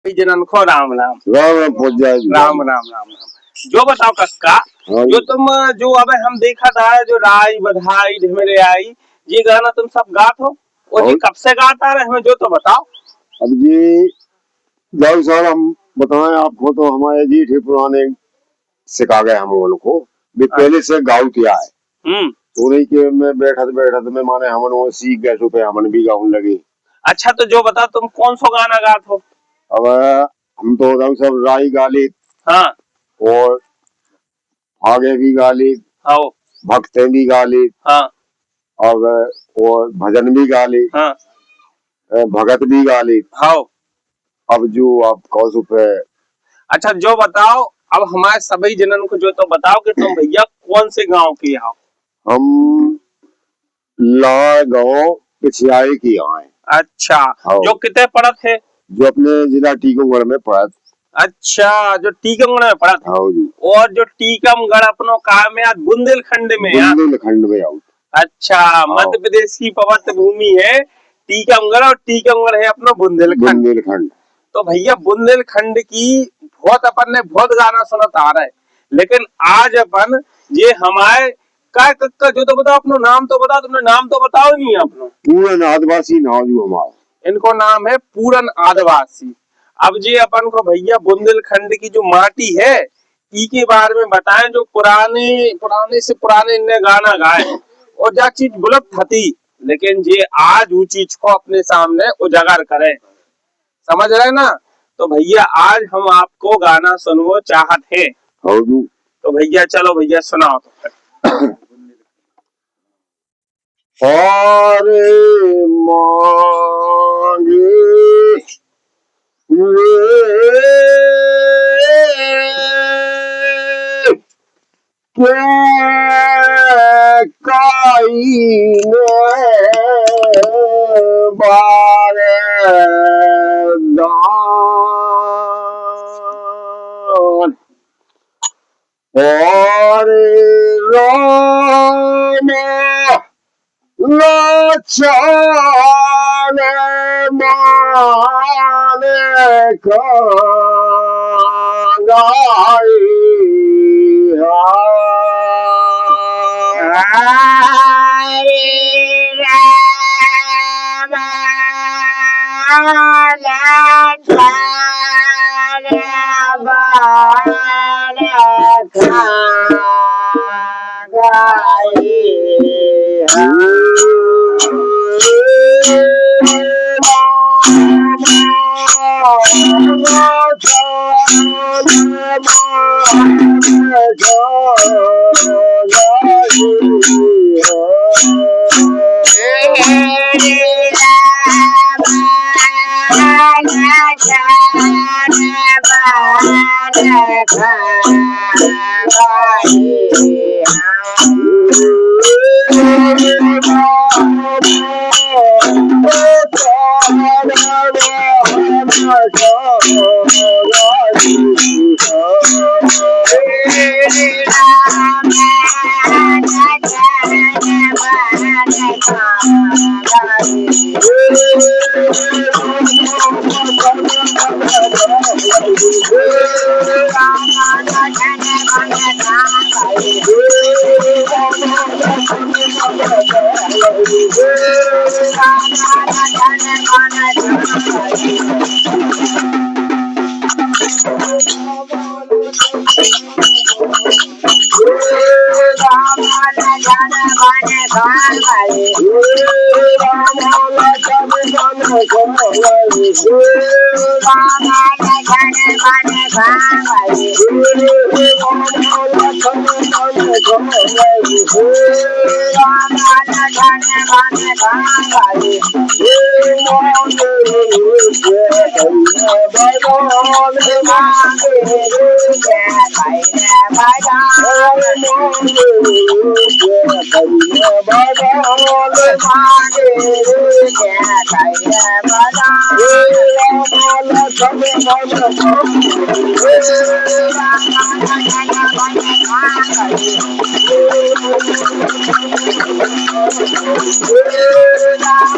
जनन को राम राम राम राम पहुंच जाए राम राम राम राम। जो बताओ कक्का, हाँ जो तुम जो अबे हम देखा था जो राई बधाई ढेमरे आई, ये गाना तुम सब गात हो और ये कब से गाता रहे हमें जो तो बताओ। अब जी जब सर हम बताएं आपको तो हमारे जी थे पुराने सिखा गए हम उनको भी पहले से गाँव किया है तो नहीं कि मैं बैठत में माने हमन वो सीख गए तो पे हमन भी गाउन लगे। अच्छा तो जो बताओ तुम कौन सा गाना गात हो। अब हम तो रंग सब राई गाली हाँ और आगे भी गाली हाँ भक्ते भी गाली हाँ अब और भजन भी गाली हाँ भगत भी गाली हाँ। अब जो आप कौन पे। अच्छा जो बताओ अब हमारे सभी जनन को जो तो बताओ कि तुम भैया कौन से गांव के हो। हम ला गाँव पिछियाई की आए। अच्छा जो कितने पड़त है। जो अपने जिला टीकमगढ़ में पड़त। अच्छा जो टीकमगढ़ में पड़त है और जो टीकमगढ़ अपनो कहा में आज बुंदेलखंड में है। बुंदेलखंड में आउट। अच्छा मध्य प्रदेश की पर्वत भूमि है टीकमगढ़ और टीकमगढ़ है अपना बुंदेलखंड। तो भैया बुंदेलखंड की बहुत अपन ने बहुत गाना सुनत आ रहा है लेकिन आज अपन ये हमारे का कक्का जो तो बताओ अपना नाम तो बताओ तुमने नाम तो बताओ नहीं अपना। पूरन आदिवासी नाम जो हमारा इनको नाम है पूरन आदिवासी। अब जी अपन को भैया बुंदेलखंड की जो माटी है ई के बारे में बताएं जो पुराने पुराने से पुराने इनने गाना गाए और जा चीज बुलत थी लेकिन ये आज वो चीज को अपने सामने उजागर करें समझ रहे ना। तो भैया आज हम आपको गाना सुनवो चाहत है तो भैया चलो भैया सुनाओ तो और मांगे काई बारे दान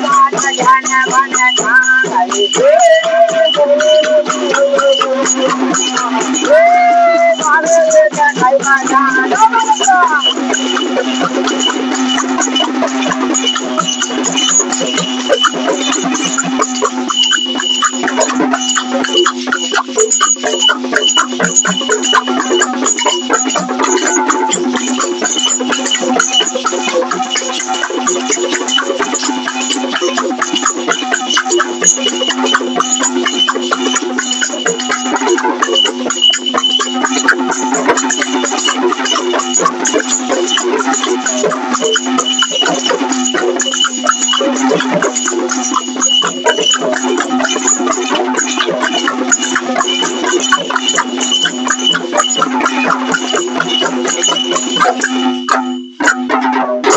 और लाचार माने कांगाई